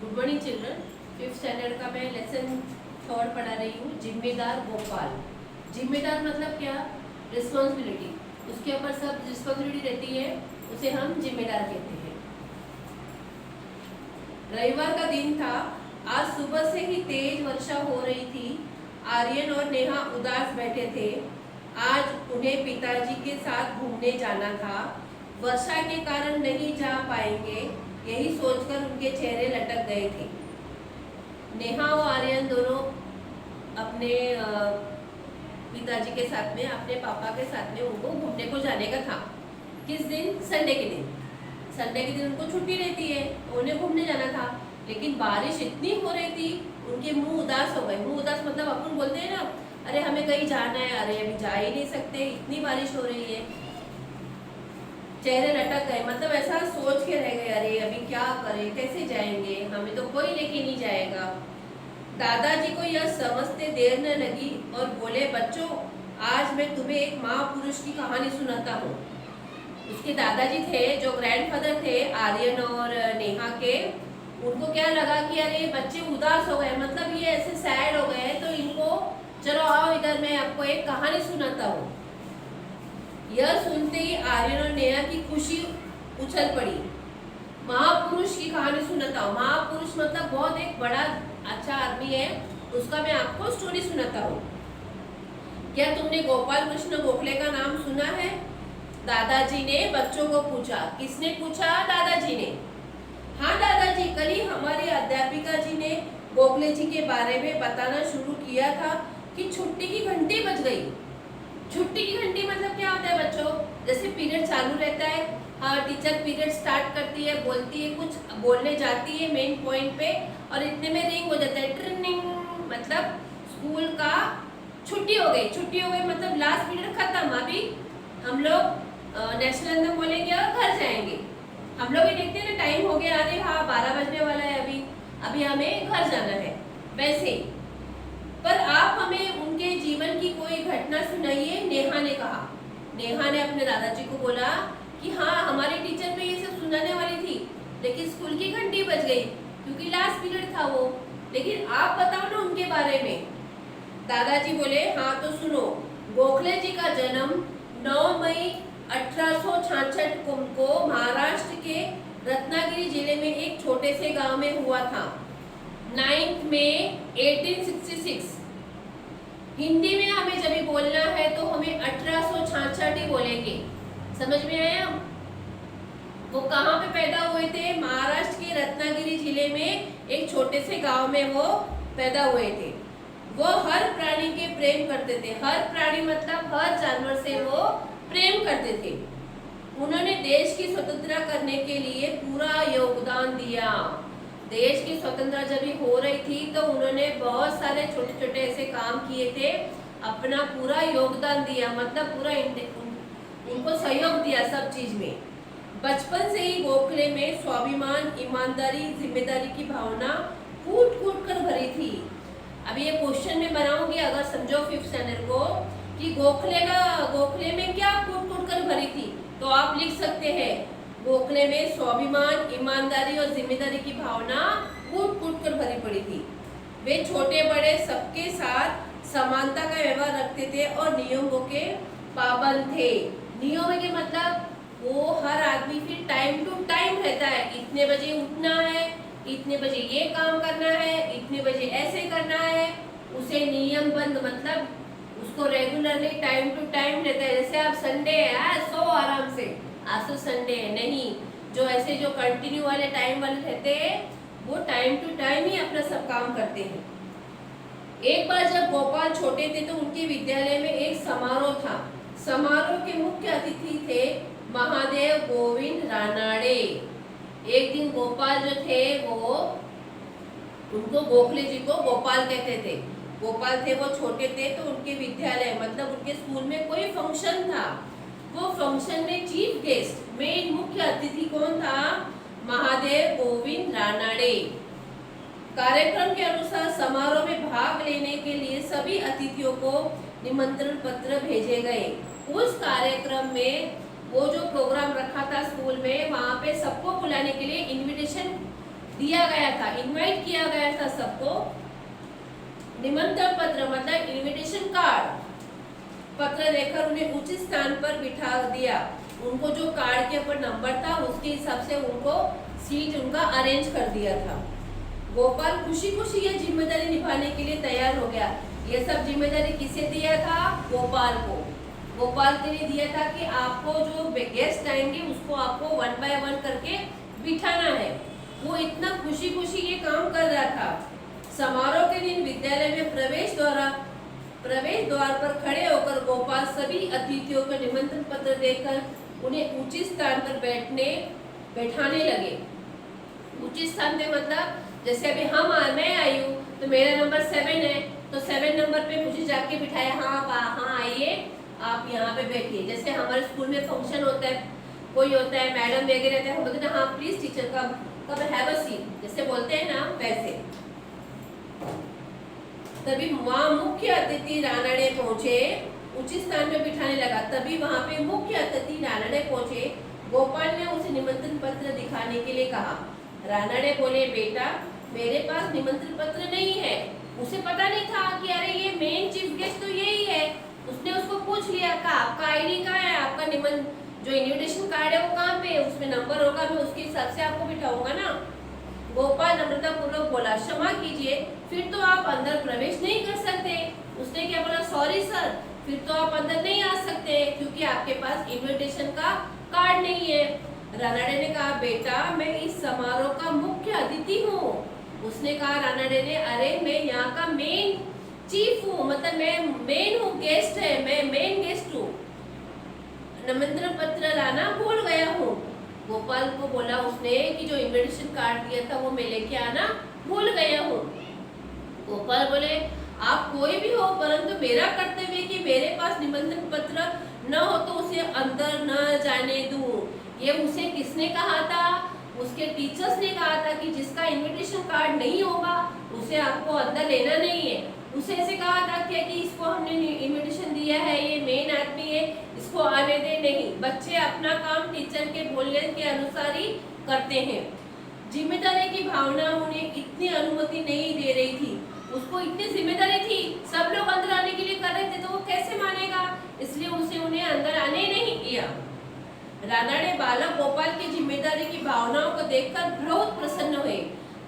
Good morning children. Fifth standard का मैं lesson third पढ़ा रही हूँ। जिम्मेदार गोपाल। जिम्मेदार मतलब क्या? रिस्पॉन्सिबिलिटी। उसके ऊपर सब रिस्पॉन्सिबिलिटी रहती है, उसे हम जिम्मेदार कहते हैं। रविवार का दिन था। आज सुबह से ही तेज वर्षा हो रही थी। आर्यन और नेहा उदास बैठे थे। आज उन्हें पिताजी के साथ घूमने जाना था। वर्षा के कारण नहीं जा पाएंगे, यही सोचकर उनके चेहरे लटक गए थे। नेहा और आर्यन दोनों अपने पिताजी के साथ में, अपने पापा के साथ में उनको घूमने को जाने का था। किस दिन? संडे के दिन। संडे के दिन उनको छुट्टी रहती है, उन्हें घूमने जाना था। लेकिन बारिश इतनी हो रही थी, उनके मुंह उदास हो गए। मुंह उदास मतलब अपन बोलते हैं ना, अरे हमें कहीं जाना है, अरे अभी जा ही नहीं सकते, इतनी बारिश हो रही है। चेहरे लटक गए मतलब ऐसा सोच के रह गए, अरे अभी क्या करें, कैसे जाएंगे, हमें तो कोई लेके नहीं जाएगा। दादाजी को यह समझते देर न लगी और बोले, बच्चों आज मैं तुम्हें एक महापुरुष की कहानी सुनाता हूँ। उसके दादाजी थे, जो ग्रैंडफादर थे आर्यन और नेहा के। उनको क्या लगा कि अरे बच्चे उदास हो गए, मतलब ये ऐसे सैड हो गए, तो इनको चलो आओ इधर, मैं आपको एक कहानी सुनाता हूँ। यह सुनते ही आर्यन और नेहा की खुशी उछल पड़ी। महापुरुष की कहानी सुनाता हूँ। महापुरुष मतलब बहुत एक बड़ा अच्छा आदमी है, उसका मैं आपको स्टोरी सुनाता हूँ। क्या तुमने गोपाल कृष्ण गोखले का नाम सुना है? दादाजी ने बच्चों को पूछा। किसने पूछा? दादाजी ने। हाँ दादाजी, कल ही हमारी अध्यापिका जी ने गोखले जी के बारे में बताना शुरू किया था कि छुट्टी की घंटी बज गई। छुट्टी की घंटी मतलब क्या होता है बच्चों? जैसे पीरियड चालू रहता है, हाँ टीचर पीरियड स्टार्ट करती है, बोलती है, कुछ बोलने जाती है मेन पॉइंट पे, और इतने में रिंग हो जाता है, ट्रिनिंग, मतलब स्कूल का छुट्टी हो गई। छुट्टी हो गई मतलब लास्ट पीरियड खत्म, अभी हम लोग नेशनल एंथम बोलेंगे और घर जाएंगे। हम लोग ये देखते हैं ना, टाइम हो गया, अरे हाँ 12 बजने वाला है, अभी हमें घर जाना है। वैसे पर आप हमें उनके जीवन की कोई घटना सुनाइए, नेहा ने कहा। नेहा ने अपने दादाजी को बोला कि हाँ हमारी टीचर पे ये सब सुनाने वाली थी, लेकिन स्कूल की घंटी बज गई क्योंकि लास्ट पीरियड था वो। लेकिन आप बताओ ना उनके बारे में। दादाजी बोले, हाँ तो सुनो। गोखले जी का जन्म 9 मई 1866 को महाराष्ट्र के रत्नागिरी जिले में एक छोटे से गांव में हुआ था। 9 मई 1866। हिंदी में हमें जब भी बोलना है तो हमें 1866 ही बोलेंगे। समझ में आया? वो कहाँ पे पैदा हुए थे? महाराष्ट्र के रत्नागिरी जिले में एक छोटे से गांव में वो पैदा हुए थे। वो हर प्राणी के प्रेम करते थे। हर प्राणी मतलब हर जानवर से वो प्रेम करते थे। उन्होंने देश की स्वतंत्रता करने के लिए पूरा योगदान दिया। देश की स्वतंत्रता जब भी हो रही थी तो उन्होंने बहुत सारे छोटे छोटे ऐसे काम किए थे, अपना पूरा योगदान दिया, मतलब पूरा उनको सहयोग दिया सब चीज में। बचपन से ही गोखले में स्वाभिमान, ईमानदारी, जिम्मेदारी की भावना कूट कूट कर भरी थी। अभी ये क्वेश्चन में बनाऊंगी, अगर समझो फिफ्थ स्टैंडर्ड को, कि गोखले में क्या कूट कूट कर भरी थी, तो आप लिख सकते हैं गोखले में स्वाभिमान, ईमानदारी और जिम्मेदारी की भावना कूट कूट कर भरी पड़ी थी। वे छोटे बड़े सबके साथ समानता का व्यवहार रखते थे और नियमों के पाबंद थे। नियम के मतलब वो हर आदमी फिर टाइम टू टाइम रहता है, इतने बजे उठना है, इतने बजे ये काम करना है, इतने बजे ऐसे करना है। उसे नियमबद्ध मतलब उसको रेगुलरली टाइम टू टाइम रहता है। जैसे आप संडे है, सो आराम से, आज तो संडे है, नहीं, जो ऐसे जो कंटिन्यू वाले टाइम वाले रहते हैं वो टाइम टू टाइम ही अपना सब काम करते हैं। एक बार जब गोपाल छोटे थे तो उनके विद्यालय में एक समारोह था। समारोह के मुख्य अतिथि थे महादेव गोविंद रानाड़े। एक दिन गोपाल जो थे वो, उनको गोखले जी को गोपाल कहते थे। गोपाल थे, वो छोटे थे, तो उनके विद्यालय मतलब उनके स्कूल में कोई फंक्शन था। वो फंक्शन में चीफ गेस्ट, मेन मुख्य अतिथि कौन था? महादेव गोविंद रानाड़े। कार्यक्रम के अनुसार समारोह में भाग लेने के लिए सभी अतिथियों को निमंत्रण पत्र भेजे गए। उस कार्यक्रम में वो जो प्रोग्राम रखा था स्कूल में, वहाँ पे सबको बुलाने के लिए इनविटेशन दिया गया था, इनवाइट किया गया था सबको। निमंत्रण पत्र मतलब इनविटेशन कार्ड पत्र देकर उन्हें उचित स्थान पर बिठा दिया। उनको जो कार्ड के ऊपर नंबर था उसके हिसाब से उनको सीट उनका अरेंज कर दिया था। गोपाल खुशी खुशी यह जिम्मेदारी निभाने के लिए तैयार हो गया। ये सब जिम्मेदारी किसे दिया था? गोपाल को। गोपाल के लिए दिया था कि आपको जो गेस्ट आएंगे उसको आपको 1 बाय 1 करके बिठाना है। वो इतना खुशी खुशी ये काम कर रहा था। समारोह के दिन विद्यालय में प्रवेश द्वार पर खड़े होकर गोपाल सभी अतिथियों को निमंत्रण पत्र देकर उन्हें उचित स्थान पर बैठाने लगे। उचित स्थान पे मतलब जैसे अभी मैं आई हूँ तो मेरा नंबर 7 है, तो 7 नंबर पे मुझे जाके बिठाया। हाँ आइए, आप यहाँ पे बैठिए। जैसे हमारे स्कूल में फंक्शन होता है, कोई होता है, मैडम वगैरह रहते हैं, हम बोलते हैं हाँ please teacher come have a seat, जैसे बोलते हैं ना वैसे। तभी वहाँ मुख्य अतिथि रानड़े पहुंचे, उचित स्थान पे बिठाने लगा। तभी वहाँ पे मुख्य अतिथि रानड़े पहुंचे। गोपाल ने उसे निमंत्रण पत्र दिखाने के लिए कहा। रानड़े बोले, बेटा मेरे पास निमंत्रण पत्र नहीं है। उसे पता नहीं था कि अरे ये मेन चीफ गेस्ट तो यही है। उसने उसको पूछ लिया का आपका आईडी कहाँ है, आपका जो इन्विटेशन कार्ड है वो कहाँ पे है, उसमें नंबर होगा, मैं उसके हिसाब से आपको बिठाऊंगा ना। गोपाल नम्रता पूर्वक बोला, क्षमा कीजिए, फिर तो आप अंदर प्रवेश नहीं कर सकते। उसने क्या बोला? सॉरी सर, फिर तो आप अंदर नहीं आ सकते क्योंकि आपके पास इन्विटेशन का कार्ड नहीं है। रानड़े ने कहा, बेटा मैं इस समारोह का मुख्य अतिथि हूँ। उसने कहा रानड़े ने, अरे मैं यहाँ का मेन चीफ हूँ, मतलब मैं मेन हूँ, गेस्ट है, मैं मेन गेस्ट हूँ, निमंत्रण पत्र लाना भूल गया हूँ। गोपाल को बोला उसने कि जो इन्विटेशन कार्ड दिया था वो मैं लेके आना भूल गया हूँ। गोपाल बोले, आप कोई भी हो परंतु मेरा कर्तव्य है कि मेरे पास निमंत्रण पत्र न हो तो उसे अंदर न जाने दूं। ये उसे किसने कहा था? उसके टीचर्स ने कहा था कि जिसका इनविटेशन कार्ड नहीं होगा उसे आपको अंदर लेना नहीं है। उसे ऐसे कहा था कि इसको हमने इनविटेशन दिया है, ये मेन आदमी है, इसको आने दे नहीं। बच्चे अपना काम टीचर के बोलने के अनुसार ही करते हैं। जिम्मेदारी की भावना उन्हें इतनी अनुमति नहीं दे रही थी। उसको इतनी जिम्मेदारी थी, सब लोग अंदर आने के लिए कर रहे थे तो वो कैसे मानेगा, इसलिए उसे उन्हें अंदर आने नहीं दिया। रानड़े बालक गोपाल की जिम्मेदारी की भावनाओं को देखकर बहुत प्रसन्न हुए।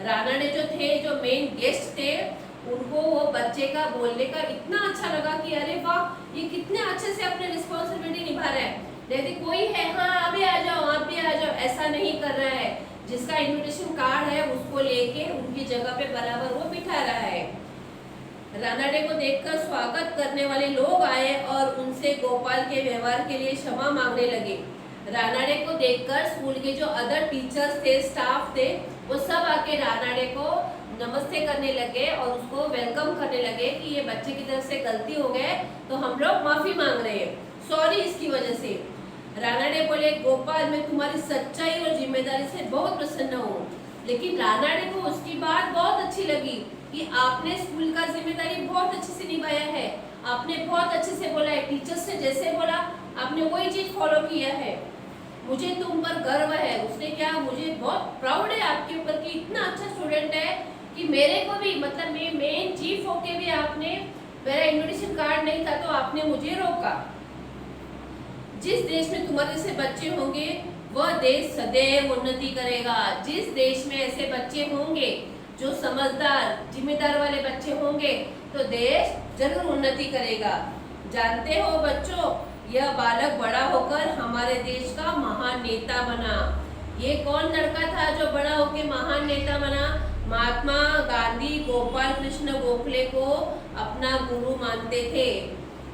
रानड़े जो थे, जो मेन गेस्ट थे, उनको वो बच्चे का बोलने का इतना अच्छा लगा कि अरे वाह, ये कितने अच्छे से अपने रिस्पॉन्सिबिलिटी निभा रहा है। यदि कोई है, हाँ अभी आ जाओ, आप भी आ जाओ, ऐसा नहीं कर रहा है। जिसका इनविटेशन कार्ड है उसको लेके उनकी जगह पे बराबर वो बिठा रहा है। रानड़े को देखकर स्वागत करने वाले लोग आए और उनसे गोपाल के व्यवहार के लिए क्षमा मांगने लगे। रानड़े को देखकर स्कूल के जो अदर टीचर्स थे, स्टाफ थे, वो सब आके रानड़े को नमस्ते करने लगे और उसको वेलकम करने लगे कि ये बच्चे की तरफ से गलती हो गए तो हम लोग माफी मांग रहे हैं, सॉरी इसकी वजह से। रानड़े बोले, गोपाल मैं तुम्हारी सच्चाई और जिम्मेदारी से बहुत प्रसन्न हूँ। लेकिन रानड़े को उसकी बात बहुत अच्छी लगी कि आपने स्कूल का जिम्मेदारी बहुत अच्छे से निभाया है, आपने बहुत अच्छे से बोला है, टीचर्स ने जैसे बोला आपने वही चीज फॉलो किया है, मुझे तुम पर गर्व है। उसने क्या, मुझे बहुत प्राउड है आपके ऊपर कि इतना अच्छा स्टूडेंट है कि मेरे को भी, मतलब मैं मेन चीफ होके भी आपने, मेरा इन्विटेशन कार्ड नहीं था तो आपने मुझे रोका। जिस देश में तुम्हारे जैसे बच्चे होंगे वह देश सदैव उन्नति करेगा। जिस देश में ऐसे बच्चे होंगे जो समझदार, जिम्मेदार वाले बच्चे होंगे तो देश जरूर उन्नति करेगा। जानते हो बच्चों, यह बालक बड़ा होकर हमारे देश का महान नेता बना। ये कौन लड़का था जो बड़ा होकर महान नेता बना? महात्मा गांधी गोपाल कृष्ण गोखले को अपना गुरु मानते थे।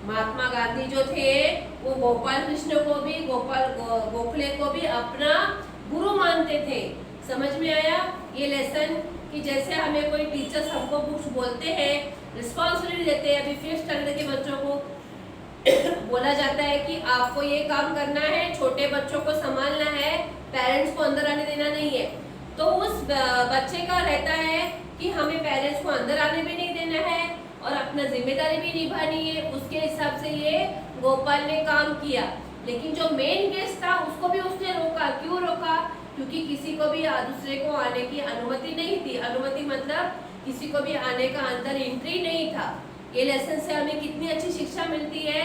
महात्मा गांधी जो थे वो गोपाल कृष्ण को भी, गोखले को भी अपना गुरु मानते थे। समझ में आया ये लेसन कि जैसे हमें कोई टीचर्स हमको बुक्स बोलते हैं, रिस्पॉन्सिबिलिटी देते हैं। अभी 5th स्टैंडर्ड के बच्चों को बोला जाता है कि आपको ये काम करना है, छोटे बच्चों को संभालना है, पेरेंट्स को अंदर आने देना नहीं है। तो उस बच्चे का रहता है कि हमें पेरेंट्स को अंदर आने भी नहीं देना है और अपना जिम्मेदारी भी निभानी है। उसके हिसाब से ये गोपाल ने काम किया। लेकिन जो मेन गेस्ट था उसको भी उसने रोका। क्यों रोका? क्योंकि किसी को भी दूसरे को आने की अनुमति नहीं थी। अनुमति मतलब किसी को भी आने का अंदर एंट्री नहीं था। ये लेसन से हमें कितनी अच्छी शिक्षा मिलती है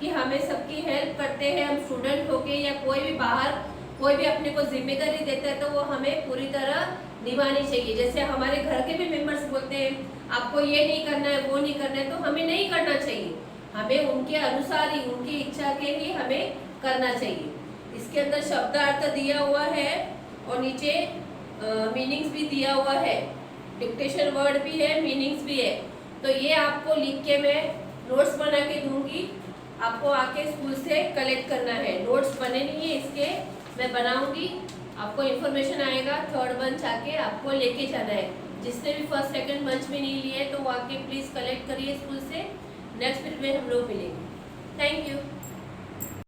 कि हमें सबकी हेल्प करते हैं, हम स्टूडेंट होके या कोई भी बाहर कोई भी अपने को जिम्मेदारी देता है तो वो हमें पूरी तरह निभानी चाहिए। जैसे हमारे घर के भी मेंबर्स बोलते हैं आपको ये नहीं करना है, वो नहीं करना है, तो हमें नहीं करना चाहिए। हमें उनके अनुसार ही, उनकी इच्छा के ही हमें करना चाहिए। इसके अंदर शब्दार्थ दिया हुआ है और नीचे मीनिंग्स भी दिया हुआ है, डिक्टेशन वर्ड भी है, मीनिंग्स भी है। तो ये आपको लिख के मैं नोट्स बना के दूंगी, आपको आके स्कूल से कलेक्ट करना है। नोट्स बने नहीं है इसके, मैं बनाऊंगी, आपको इन्फॉर्मेशन आएगा, थर्ड बंच आके आपको लेके जाना है। जिसने भी फर्स्ट सेकंड बंच में नहीं लिए तो वो आके प्लीज़ कलेक्ट करिए स्कूल से। नेक्स्ट पीरियड में हम लोग मिलेंगे। Thank you.